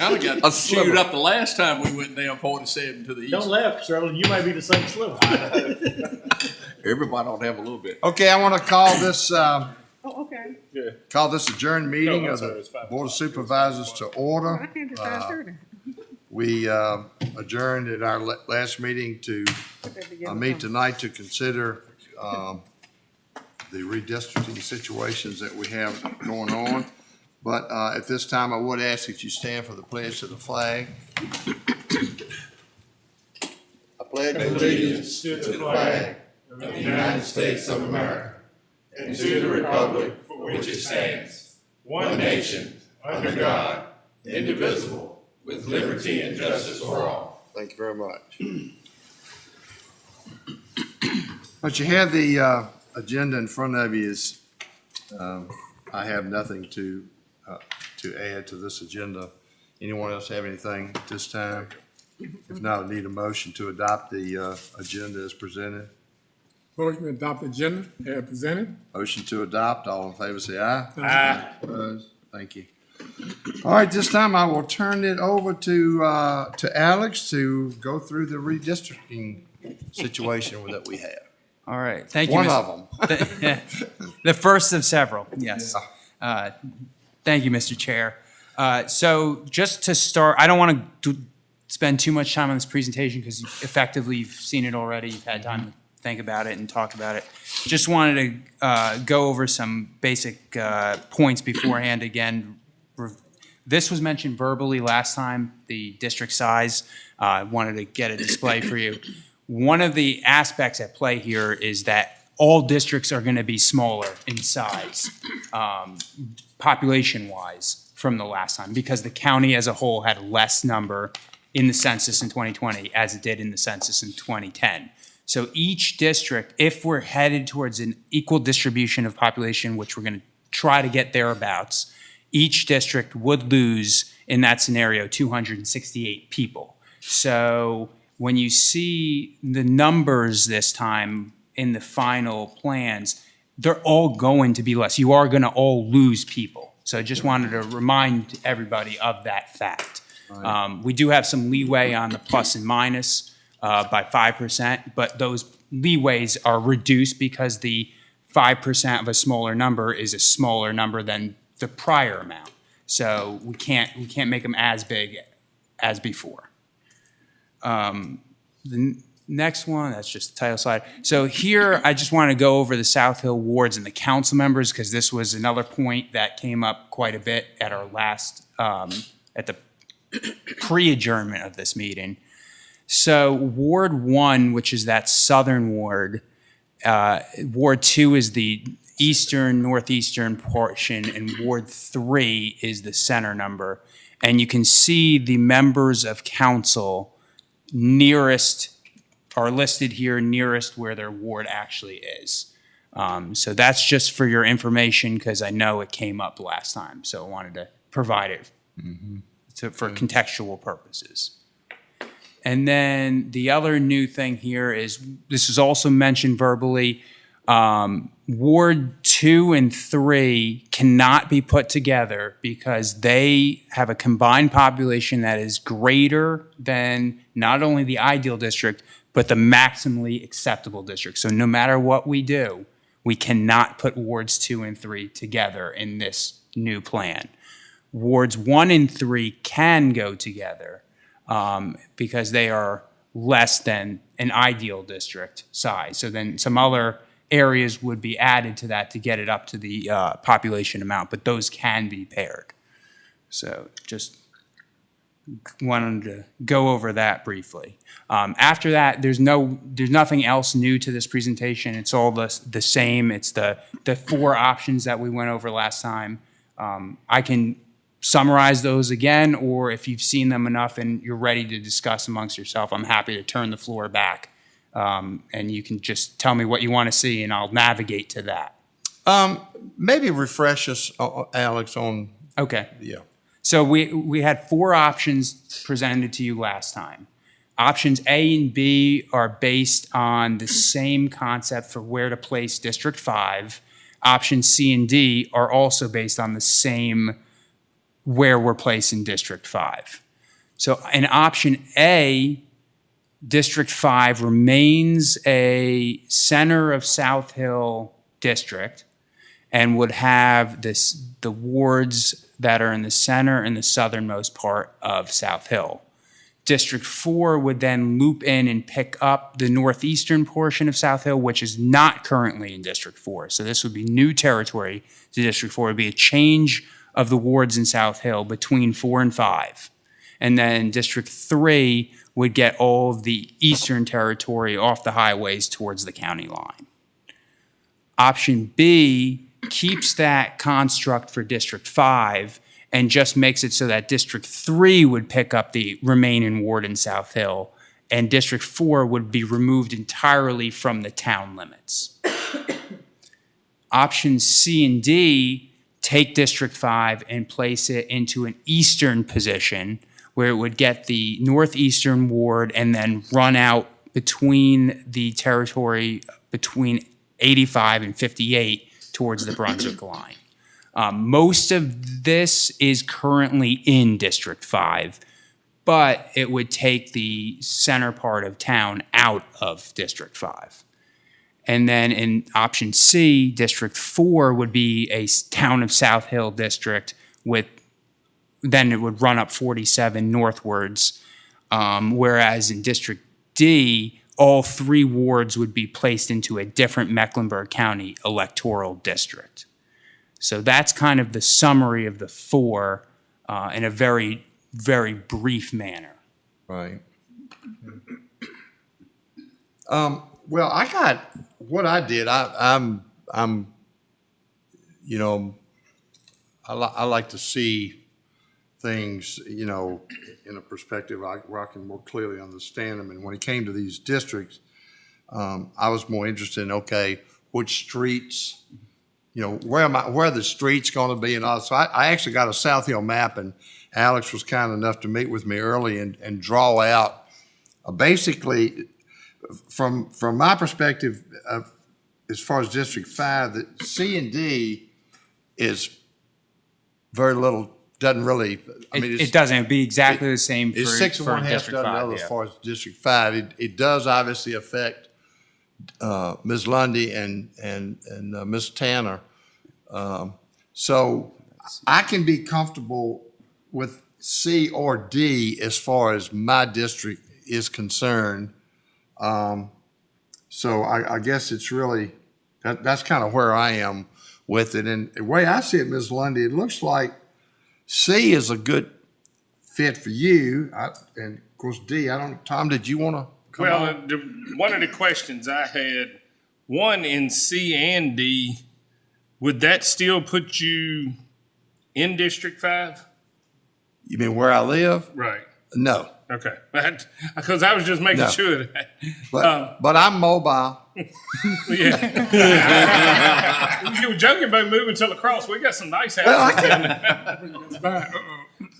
Kind of got chewed up the last time we went down 47 to the east. Don't laugh, Shirley. You may be the same sliver. Everybody ought to have a little bit. Okay, I want to call this, Okay. call this adjourned meeting No, I'm of sorry, the it's 5 Board of Supervisors to order. I can't decide 30. We adjourned at our last meeting to meet tonight to consider the redistricting situations that we have going on. But at this time, I would ask that you stand for the pledge to the flag. I pledge allegiance to the flag of the United States of America and to the republic for which it stands, one nation, under God, indivisible, with liberty and justice for all. Thank you very much. But you have the agenda in front of you. I have nothing to add to this agenda. Anyone else have anything at this time? If not, I need a motion to adopt the agenda as presented. Motion to adopt the agenda as presented. Motion to adopt. All in favor say aye. Aye. Opposed? Thank you. All right, this time I will turn it over to Alex to go through the redistricting situation that we have. All right, thank you. One of them. The first of several, yes. Thank you, Mr. Chair. So just to start, I don't want to spend too much time on this presentation because effectively you've seen it already. You've had time to think about it and talk about it. Just wanted to go over some basic points beforehand. Again, this was mentioned verbally last time, the district size. I wanted to get a display for you. One of the aspects at play here is that all districts are going to be smaller in size, population-wise, from the last time, because the county as a whole had less number in the census in 2020 as it did in the census in 2010. So each district, if we're headed towards an equal distribution of population, which we're going to try to get thereabouts, each district would lose, in that scenario, 268 people. So when you see the numbers this time in the final plans, they're all going to be less. You are going to all lose people. So I just wanted to remind everybody of that fact. Right. We do have some leeway on the plus and minus by 5%, but those leeways are reduced because the 5% of a smaller number is a smaller number than the prior amount. So we can't make them as big as before. The next one, that's just the title slide. So here, I just want to go over the South Hill wards and the council members because this was another point that came up quite a bit at our last, at the pre-adjournment of this meeting. So Ward 1, which is that southern ward, Ward 2 is the eastern, northeastern portion, and Ward 3 is the center number. And you can see the members of council nearest are listed here, nearest where their ward actually is. So that's just for your information because I know it came up last time. So I wanted to provide it for contextual purposes. And then the other new thing here is, this is also mentioned verbally, Ward 2 and 3 cannot be put together because they have a combined population that is greater than not only the ideal district, but the maximally acceptable district. So no matter what we do, we cannot put Wards 2 and 3 together in this new plan. Wards 1 and 3 can go together because they are less than an ideal district size. So then some other areas would be added to that to get it up to the population amount, but those can be paired. So just wanted to go over that briefly. After that, there's nothing else new to this presentation. It's all the same. It's the 4 options that we went over last time. I can summarize those again, or if you've seen them enough and you're ready to discuss amongst yourself, I'm happy to turn the floor back. And you can just tell me what you want to see and I'll navigate to that. Maybe refresh us, Alex, on. Okay. Yeah. So we had 4 options presented to you last time. Options A and B are based on the same concept for where to place District 5. Options C and D are also based on the same where we're placing District 5. So in option A, District 5 remains a center of South Hill district and would have the wards that are in the center and the southernmost part of South Hill. District 4 would then loop in and pick up the northeastern portion of South Hill, which is not currently in District 4. So this would be new territory to District 4. It would be a change of the wards in South Hill between 4 and 5. And then District 3 would get all of the eastern territory off the highways towards the county line. Option B keeps that construct for District 5 and just makes it so that District 3 would pick up the remaining ward in South Hill, and District 4 would be removed entirely from the town limits. Options C and D take District 5 and place it into an eastern position where it would get the northeastern ward and then run out between the territory between 85 and 58 towards the Brunswick line. Most of this is currently in District 5, but it would take the center part of town out of District 5. And then in option C, District 4 would be a town of South Hill district with, then it would run up 47 northwards, whereas in District D, all 3 wards would be placed into a different Mecklenburg County electoral district. So that's kind of the summary of the 4 in a very, very brief manner. Right. Well, I got what I did. I'm you know, I like to see things, you know, in a perspective where I can more clearly understand them. And when it came to these districts, I was more interested in, okay, which streets, you know, where are the streets going to be and all. So I actually got a South Hill map, and Alex was kind enough to meet with me early and draw out basically from my perspective as far as District 5, that C and D is very little, doesn't really, I mean, It doesn't. It'd be exactly the same for, it's 6 and for 1/2 District dozen 5. others Yeah. as far as District 5. It does obviously affect Ms. Lundy and Ms. Tanner. So I can be comfortable with C or D as far as my district is concerned. So I guess it's really, that's kind of where I am with it. And the way I see it, Ms. Lundy, it looks like C is a good fit for you. And of course, D, Tom, did you want to come on? Well, one of the questions I had, one in C and D, would that still put you in District 5? You mean where I live? Right. No. Okay. Because I was just making No. sure of that. But I'm mobile. Yeah. You were joking about moving to La Crosse. We got some nice houses Well, I down there.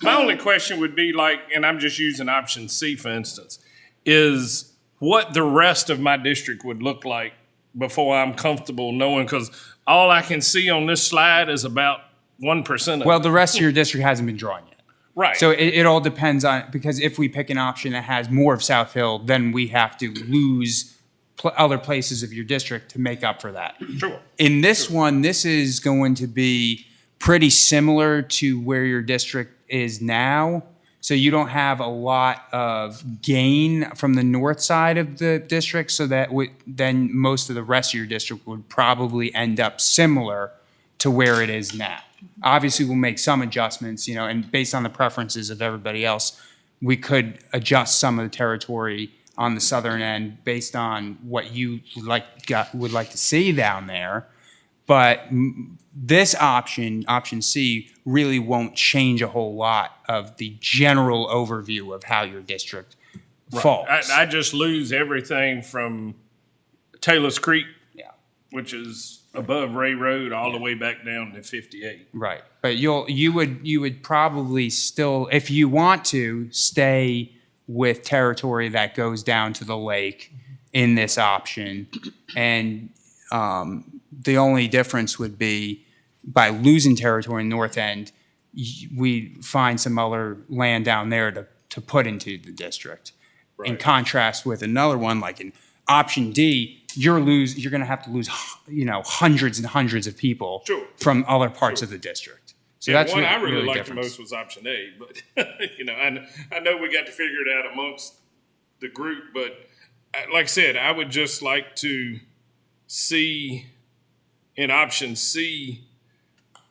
My only question would be like, and I'm just using option C for instance, is what the rest of my district would look like before I'm comfortable knowing, because all I can see on this slide is about 1% of Well, it. the rest of your district hasn't been drawn yet. Right. So it all depends on, because if we pick an option that has more of South Hill, then we have to lose other places of your district to make up for that. Sure. In this one, this is going to be pretty similar to where your district is now. So you don't have a lot of gain from the north side of the district, so that then most of the rest of your district would probably end up similar to where it is now. Obviously, we'll make some adjustments, you know, and based on the preferences of everybody else, we could adjust some of the territory on the southern end based on what you would like to see down there. But this option, option C, really won't change a whole lot of the general overview of how your district falls. I just lose everything from Taylor's Creek, Yeah. which is above Ray Road, all the way back down to 58. Right, but you would probably still, if you want to, stay with territory that goes down to the lake in this option, and the only difference would be by losing territory in the north end, we find some other land down there to put into the district. In Right. contrast with another one, like in option D, you're gonna have to lose, hundreds and hundreds of people Sure. from other parts of the district. So Yeah, that's the one I really really liked the different. most was option A, but, I know we got to figure it out amongst the group, but like I said, I would just like to see in option C,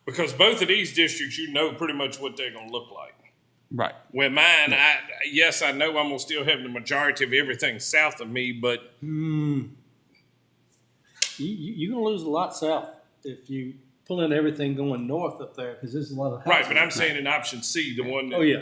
because both of these districts, pretty much what they're gonna look like. Right. With mine, I know I'm gonna still have the majority of everything south of me, but You're gonna lose a lot south if you pull in everything going north up there, because there's a lot of houses. right, but I'm saying in option C, the one that, Oh, yeah.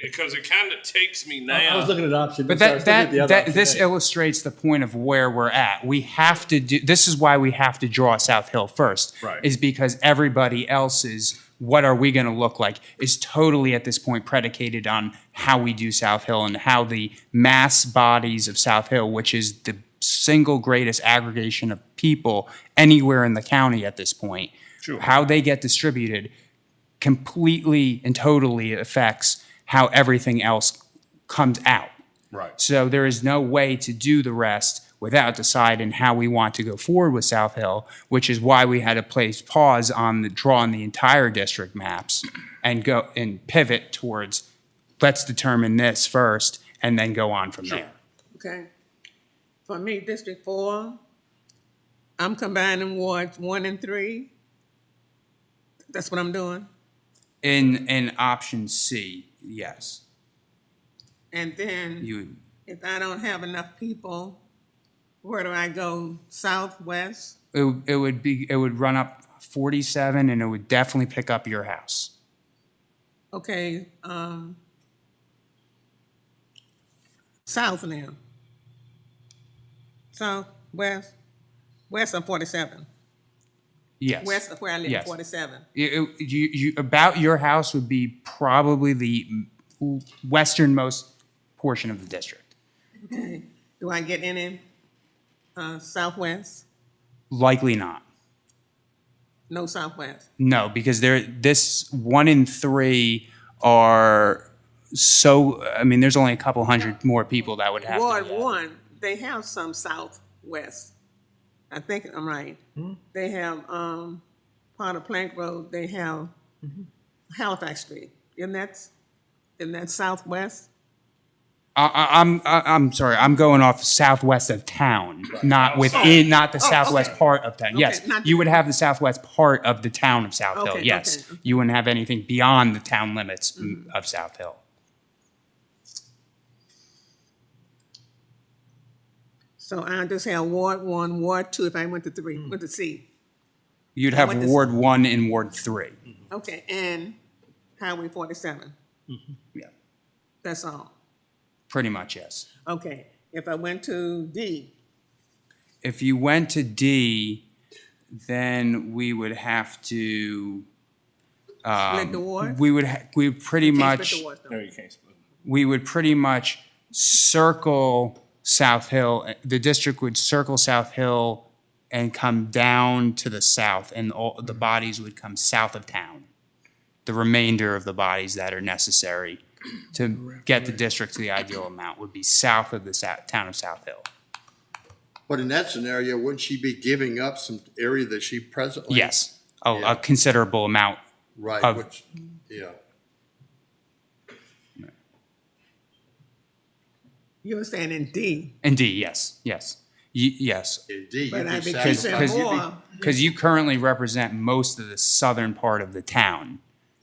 because it kind of takes me I was now. looking at option. But I'm sorry, I was looking at the other option this A. illustrates the point of where we're at. We have to do, this is why we have to draw South Hill first. Right. Is because everybody else's, what are we gonna look like, is totally at this point predicated on how we do South Hill and how the mass bodies of South Hill, which is the single greatest aggregation of people anywhere in the county at this point. Sure. How they get distributed completely and totally affects how everything else comes out. Right. So there is no way to do the rest without deciding how we want to go forward with South Hill, which is why we had to place pause on drawing the entire district maps and go and pivot towards, let's determine this first and then go on from there. Okay. For me, District 4, I'm combining wards 1 and 3. That's what I'm doing. In option C, yes, And then you, if I don't have enough people, where do I go? Southwest? it would run up 47 and it would definitely pick up your house. Okay, south now. South, west, west of 47. Yes. West of where I live, Yes. 47. About your house would be probably the westernmost portion of the district. Okay. Do I get any southwest? Likely not. No southwest. No, because this 1 in 3 are so, I mean, there's only a couple hundred more people that would have to Ward be added. 1, they have some southwest. I think I'm right. They have part of Plank Road. They have Halifax Street. Isn't that southwest? I'm sorry, I'm going off southwest of town, not within, not the southwest okay. part of town. Okay, Yes, not you the- would have the southwest part of the town of South Hill, Okay, yes. okay. You wouldn't have anything beyond the town limits of South Hill. So I just have Ward 1, Ward 2 if I went to 3, went to C. You'd I have went to- Ward 1 and Ward 3. Okay, and Highway 47. Yeah. That's all. Pretty much, yes. Okay, if I went to D, If you went to D, then we would have to, split the ward? we would pretty Can't much, split the ward, though. No, you can't split. we would pretty much circle South Hill. The district would circle South Hill and come down to the south, and all the bodies would come south of town. The remainder of the bodies that are necessary to get the district to the ideal amount would be south of the town of South Hill. But in that scenario, wouldn't she be giving up some area that she presently? Yes, Yeah. a considerable amount. Right, of- which, yeah. You were saying in D, And D, yes, yes, yes. Indeed. but I'd be Because keeping more. you currently represent most of the southern part of the town.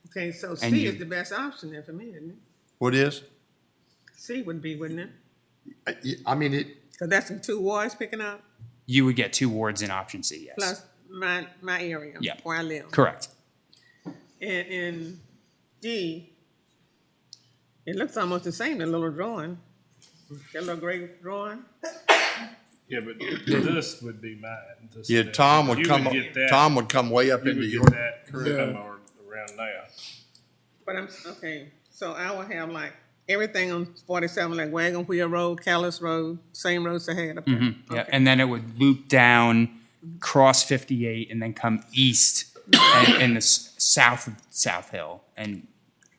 Okay, so and C you- is the best option then for me, isn't it? What is? C would be, wouldn't it? I mean, it, Because that's the 2 wards picking up, You would get 2 wards in option C, yes. plus my area Yeah. where I live. Correct. And in D, it looks almost the same, the little drawing. That little gray drawing. Yeah, but this would be mine. This yeah, and that. Tom would You come, get that. Tom would come way up You into would your, get that come around there. But okay, so I will have like everything on 47, like Wagon Wheel Road, Callis Road, same roads I had up there. Yeah, Okay. and then it would loop down, cross 58, and then come east and the south of South Hill and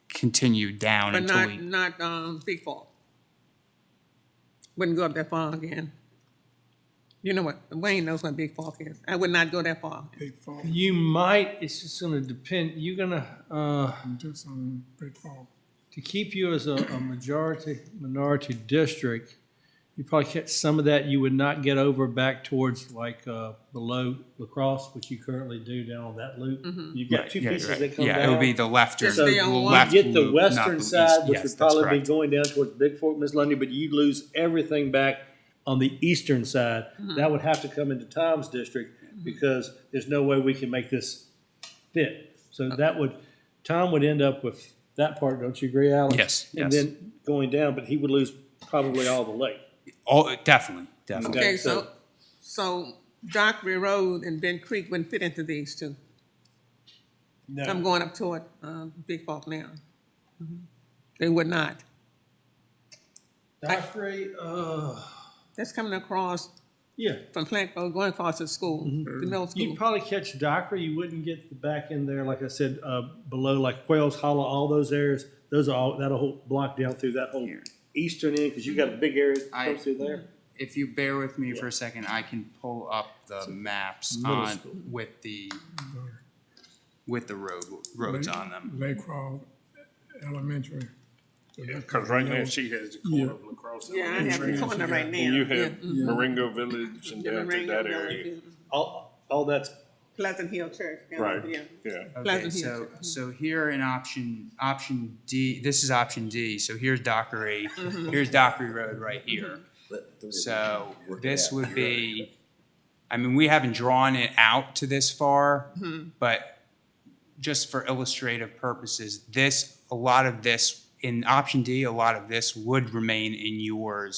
continue down But until not Big Falls. Wouldn't go up that far again. You know what, Wayne knows what Big Falls is. I would not go that far. Big Fall, You might, it's just gonna depend, you're gonna, just on Big Fall. to keep you as a minority district, you probably catch some of that. You would not get over back towards like below La Crosse, which you currently do down on that loop. You've got two pieces that come down. Yeah, it would be the left or Just So stay on one. left you get the loop, not western the side, east. which Yes, would that's probably be correct. going down towards Big Fort Miss Lundy, but you lose everything back on the eastern side. That would have to come into Tom's district because there's no way we can make this fit. So that would, Tom would end up with that part, don't you agree, Alex? Yes, And yes. then going down, but he would lose probably all the lake. Oh, definitely, definitely. Okay, so- so Dockery Road and Bent Creek wouldn't fit into these two. I'm going up toward Big Falls now. They would not. Dockery, That's coming across yeah. from Plank Road, going across to school, the middle school. You'd probably catch Dockery. You wouldn't get the back in there, like I said, below like Quails Hollow, all those areas. Those are all, that'll whole block down through that whole eastern end, because you got a big area that comes through there. If you bear with me for a second, I can pull up the maps middle on, school. with the roads on them. Lake Crawl Elementary. So that's Because right now yellow. she has the corner of La Crosse. Yeah, I have the corner right now. And you Yeah, have Marengo Village and yeah, down to Marengo that Village, area. yeah. All that's, Pleasant Hill Church. Yeah, Right, Yeah. yeah. Okay, Pleasant Hill. so here in option D, this is option D, so here's Dockery, here's Dockery Road right here. So this would be, I mean, we haven't drawn it out to this far, but just for illustrative purposes, a lot of this, in option D, a lot of this would remain in your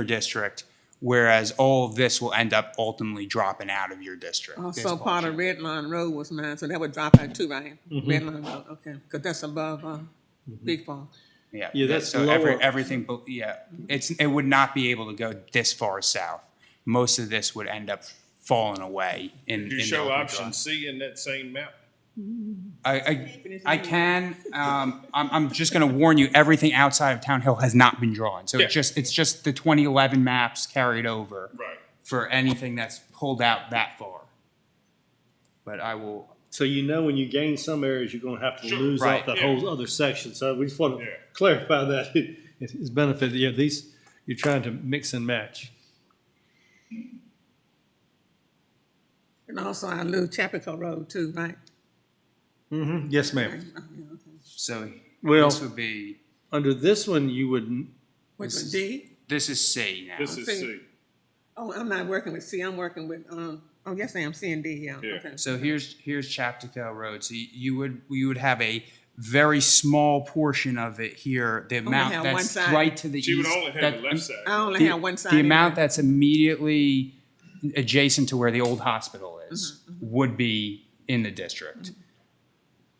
district, whereas all of this will end up ultimately dropping out of your district. this Also, part of portion. Red Line Road was mine, so that would drop out too, right? Red Line Road, okay, because that's above Big Falls. Yeah, that's so lower. everything, it would not be able to go this far south. Most of this would end up falling away in. You in show the open option draw. C in that same map? I can, I'm just gonna warn you, everything outside of Town Hill has not been drawn. So Yeah. it's just the 2011 maps carried over. Right. For anything that's pulled out that far. But I will, so you know when you gain some areas, you're gonna have to Sure, lose right, off that yeah. whole other section. So we just want to Yeah. clarify that. It's benefit, yeah, these, you're trying to mix and match. And also I lose Chapico Road too, right? Yes, ma'am. so Well- this would be, Under this one, you would, Which was D? this is C now. This is C. Oh, I'm not working with C, I'm working with, oh, yes, I am, C and D, yeah, Yeah. okay. So here's Chapticale Road. So you would have a very small portion of it here. The amount have one that's side. right to the She would east. only have that- the left side. I only the- have one side. The in amount there. that's immediately adjacent to where the old hospital is would be in the district.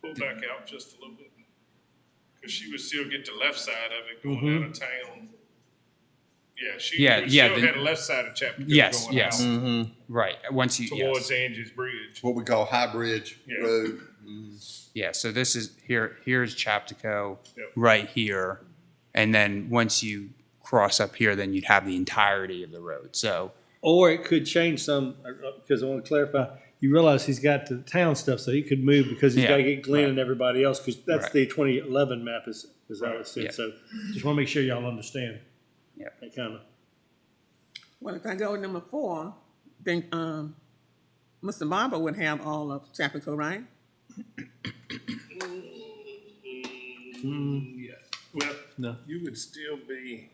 Pull back out just a little bit. Because she would still get the left side of it going out of town. Yeah, she Yeah, would yeah, still the- have the left side of Chapel Yes, going yes. out Right. Once you, towards yes. Angie's Bridge. What we call High Bridge Yeah. Road. Yeah, so this is, here's Chaptico Yep. right here. And then once you cross up here, then you'd have the entirety of the road. So, or it could change some, because I want to clarify, you realize he's got the town stuff, so he could move because he's Yeah, got to get Glenn right. and everybody else, because that's Right. the 2011 map as Alex Yeah. said. So just want to make sure y'all understand. Yeah. That kind of. Well, if I go with number 4, then, Mr. Barber would have all of Chapico, right? Well, No. you would still be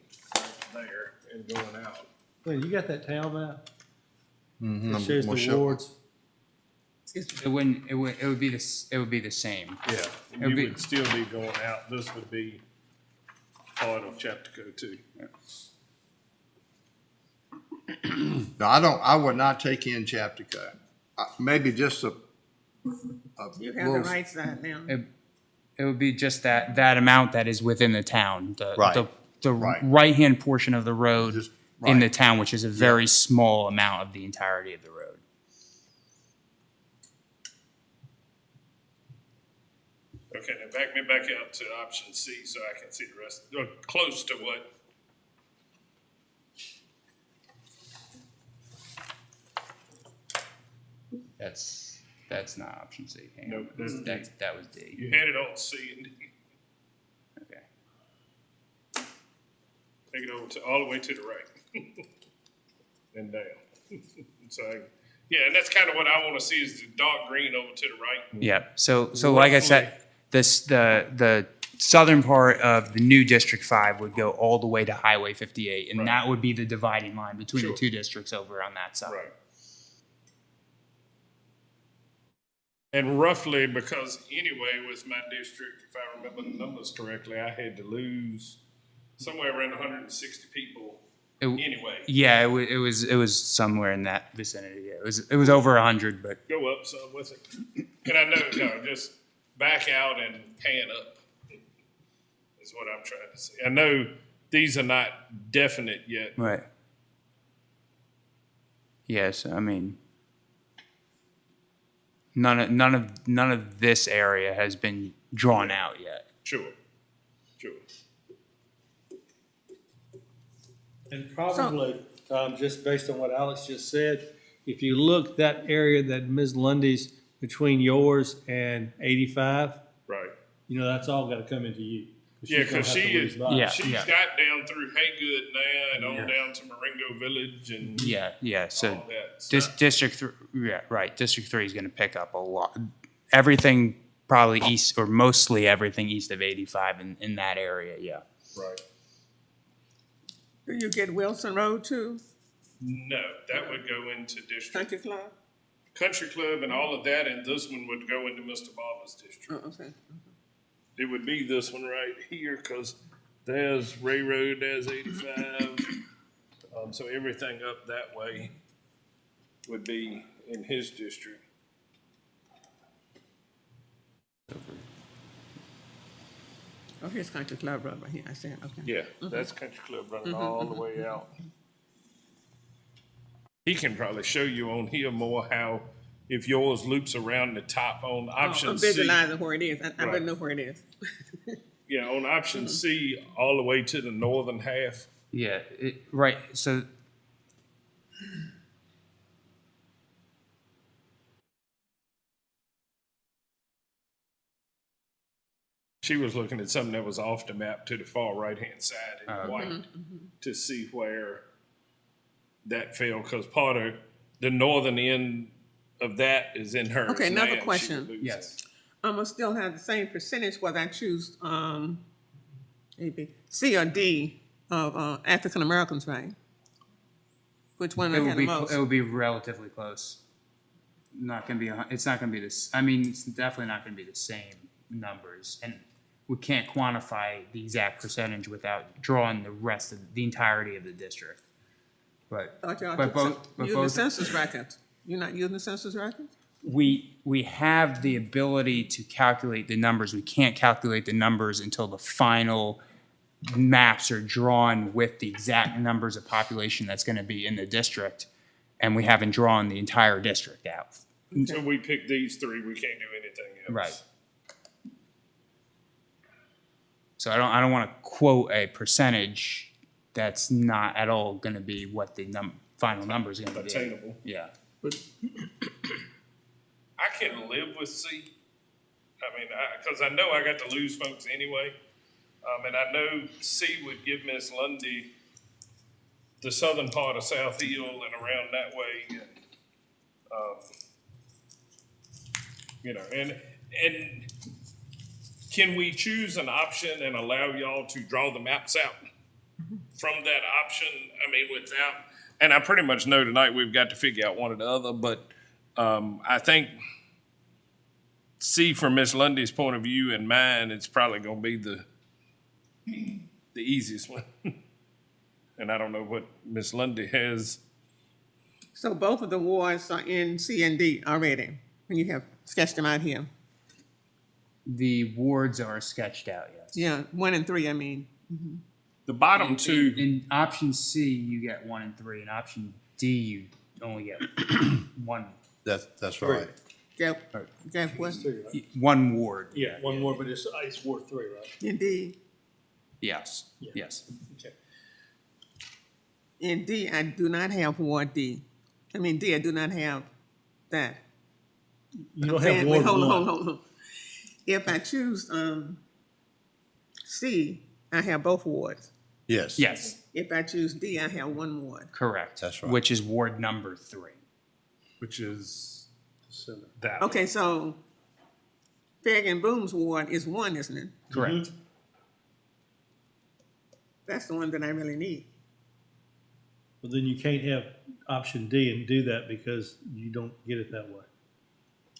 there and going out. Well, you got that town map? Mhm, It I'm shows gonna the show- wards. it would be the same. Yeah. would You be- would still be going out. This would be part of Chaptico too. No, I would not take in Chaptica. Maybe just a You have the little- right side now. It would be just that amount that is within the town. Right. The Right. right-hand portion of the road Just- in the right. town, which is a very small amount of the entirety of the road. Okay, now back me back out to option C so I can see the rest, or close to what. That's not option C. Hang on. Nope, that's D. That was D. You had it on C and D. Okay. Take it over to, all the way to the right. And down. So, yeah, and that's kind of what I want to see is the dark green over to the right. Yeah, so like I said, the southern part of the new District 5 would go all the way to Highway 58, and that would be the dividing line between the Sure. two districts over on that side. Right. And roughly, because anyway, with my district, if I remember the numbers correctly, I had to lose somewhere around 160 people anyway. Yeah, it was somewhere in that vicinity. Yeah, it was over 100, but Go up some with it. And I know, no, just back out and pan up is what I'm trying to say. I know these are not definite yet. right. Yes, I mean, none of this area has been drawn out yet. Sure, sure. And probably, Tom, just based on what Alex just said, if you look that area that Ms. Lundy's between yours and 85, Right. you know, that's all gotta come into you. Yeah, she's gonna 'cause have she to is- lose by. Yeah. She's got down through Haygood now and on down to Marengo Village and Yeah. So all that stuff. District 3, yeah, right. District 3 is going to pick up a lot. Everything probably east, or mostly everything east of 85 in that area. Yeah. Right. Do you get Wilson Road too? No, that would go into district, Country Club? country club and all of that, and this one would go into Mr. Barber's district. Oh, okay. It would be this one right here, cause there's Ray Road, there's 85. So everything up that way would be in his district. Oh, here's Country Club Road right here, I see it, okay. Yeah, that's country club running all the way out. He can probably show you on here more how, if yours loops around the top on Oh, option I'm C. visualizing where it is, I Right. better know where it is. Yeah, on option C, all the way to the northern half. Yeah. Right. So She was looking at something that was off the map to the far right-hand side in white to see where that fell, because part of the northern end of that is in hers. Okay, another now, and she question. would lose yes. that. I'm gonna still have the same percentage whether I choose, maybe C or D of, African Americans, right? Which one I It had the most? would be relatively close. Not going to be. It's not going to be this. I mean, it's definitely not going to be the same numbers, and we can't quantify the exact percentage without drawing the rest of the entirety of the district. But Thought y'all but took some- both, but using the both census records. You're not using the census records? we have the ability to calculate the numbers. We can't calculate the numbers until the final maps are drawn with the exact numbers of population that's going to be in the district, and we haven't drawn the entire district out. Until we pick these three, we can't do anything else. Right. So I don't want to quote a percentage that's not at all going to be what the final number is going to be. Attainable. Yeah. I can live with C. I mean, because I know I got to lose folks anyway. And I know C would give Miss Lundy the southern part of South Hill and around that way. And, you know, and can we choose an option and allow y'all to draw the maps out from that option? I mean, without, and I pretty much know tonight we've got to figure out one or the other, but I think C, from Miss Lundy's point of view and mine, it's probably going to be the easiest one. And I don't know what Miss Lundy has. So both of the wards are in C and D already, when you have sketched them out here? The wards are sketched out, yes. Yeah, 1 and 3, I mean. The bottom two, In option C, you get 1 and 3. In option D, you only get 1. That's right. That what? One ward. Yeah, one more, but it's Ward 3, right? Indeed. Yes, yes. Okay. In D, I do not have Ward D. I mean, D, I do not have that. You don't Saying- have wait, Ward hold on, 1. hold on. If I choose, C, I have both wards. Yes. Yes, If I choose D, I have one ward. correct. That's right. Which is ward number 3. Which is Center. that. Okay, so Fag and Boom's ward is 1, isn't it? Correct. That's the one that I really need. But then you can't have option D and do that because you don't get it that way.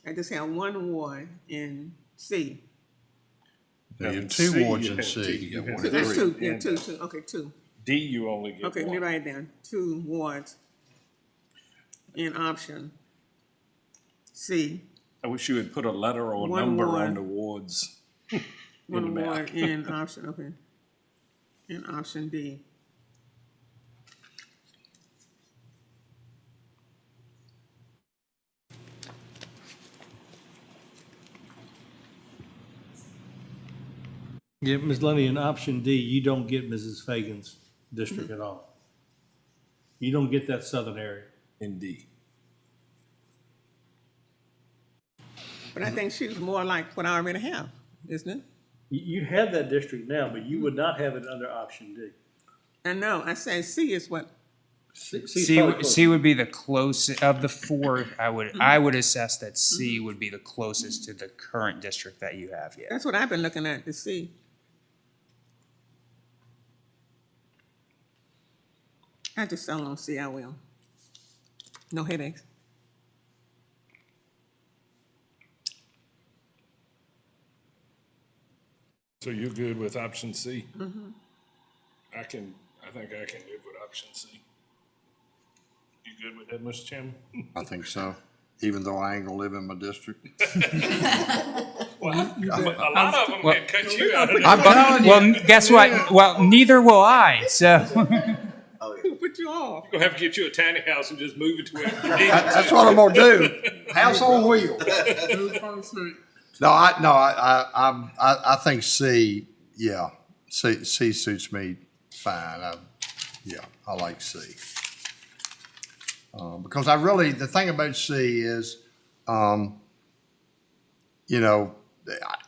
I just have one ward in C. Now, you have C, two wards you in have C. two. You got You one have in That's three. two, yeah, two, okay, two. D, you only get Okay, let me one. write it down. 2 wards in option C. I wish you would put a letter or a One number ward. on the wards. One the map. ward in option, okay. In option D. Yeah, Ms. Lundy, in option D, you don't get Mrs. Fagan's district at all. You don't get that southern area. In D. But I think she's more like what I already have, isn't it? You have that district now, but you would not have it under option D. I know, I say C is what, C's C, probably closer. C would be the closest, of the 4, I would assess that C would be the closest to the current district that you have, yeah. that's what I've been looking at, to see. I just tell them, see, I will. No headaches. So you're good with option C? Mm-hmm. I think I can live with option C. You good with that, Mr. Chairman? I think so, even though I ain't gonna live in my district. Well, a lot of them can cut you out. I'm telling you. Well, guess what? Well, neither will I, so. Who put you off? You're gonna have to get you a tiny house and just move it to where That's what I'm gonna do. House on wheels. No, I think C, yeah, C suits me fine. I like C. Because the thing about C is,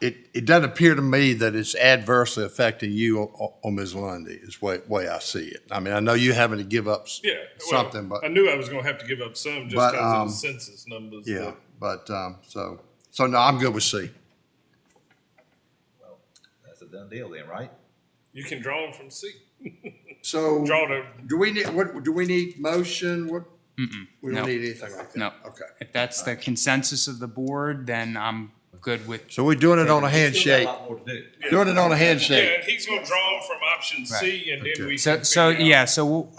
it doesn't appear to me that it's adversely affecting you or Ms. Lundy, is the way I see it. I mean, I know you're having to give up well, something, but. I knew I was gonna have to give up some just But, because of the census numbers. Yeah, but, so no, I'm good with C. Well, that's a done deal then, right? You can draw them from C. So, Draw the, do we need motion? We No. don't need anything like that? No. Okay. If that's the consensus of the board, then I'm good with, So we're doing it on a Still got handshake, a lot more to do. doing it on a yeah, handshake. and he's gonna draw them from option C and then we so, can so, figure out- yeah, so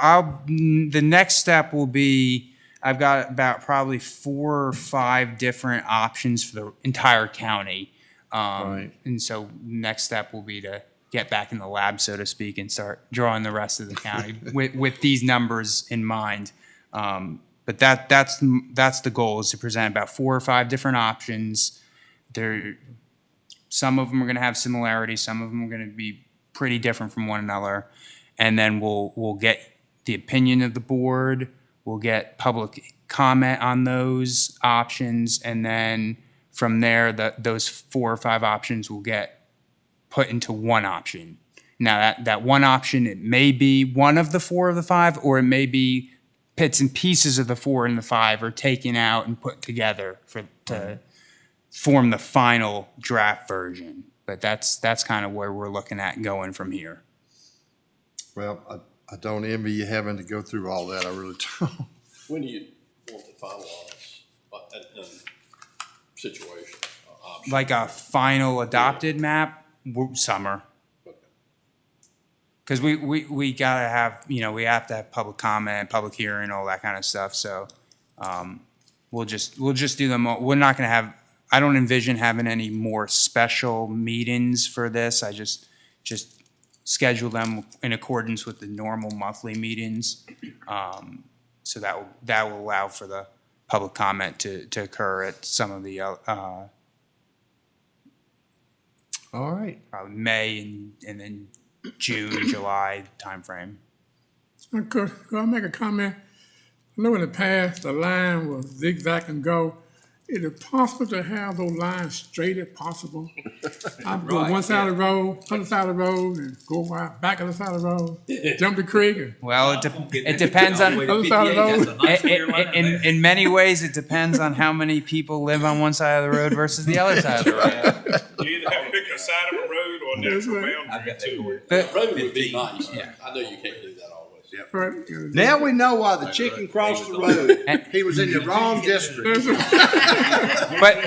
the next step will be, I've got about probably 4 or 5 different options for the entire county. Right. And so next step will be to get back in the lab, so to speak, and start drawing the rest of the county with these numbers in mind. But that's the goal, is to present about 4 or 5 different options. Some of them are gonna have similarities, some of them are gonna be pretty different from one another. And then we'll get the opinion of the board, we'll get public comment on those options, and then from there, those 4 or 5 options will get put into one option. Now, that one option, it may be one of the 4 of the 5, or it may be bits and pieces of the 4 and the 5 are taken out and put together to form the final draft version. But that's kind of where we're looking at going from here. Well, I don't envy you having to go through all that, I really don't. When do you want to finalize in situation, option? Like a final adopted map, summer. Because we gotta have, we have to have public comment, public hearing, all that kind of stuff, so, we'll just do them, we're not gonna have, I don't envision having any more special meetings for this, I just schedule them in accordance with the normal monthly meetings. So that will allow for the public comment to occur at some of the, All right. probably May and then June, July timeframe. Could I make a comment? I know in the past, the line was zigzag and go. Is it possible to have those lines straight if possible? I go one side of the road, other side of the road, and go out back of the side of the road, jump the creek, and Well, it depends on, other side of the road. in many ways, it depends on how many people live on one side of the road versus the other side of the road. You either have to pick a side of a road or a natural boundary to it. Road would be nice. I know you can't do that always. But, Now we know why the chicken crossed the road. He was in the wrong district.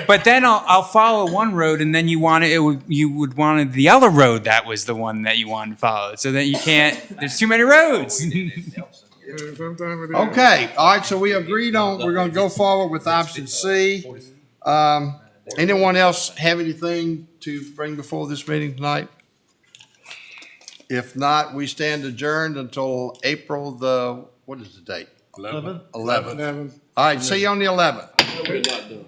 But then I'll follow one road, and then you would want the other road that was the one that you wanted to follow. So that you can't. There's too many roads. sometimes it is. Okay, all right, so we agreed on, we're gonna go forward with option C. Anyone else have anything to bring before this meeting tonight? If not, we stand adjourned until April what is the date? 11th. 11. All right, see you on the 11th. We're not doing.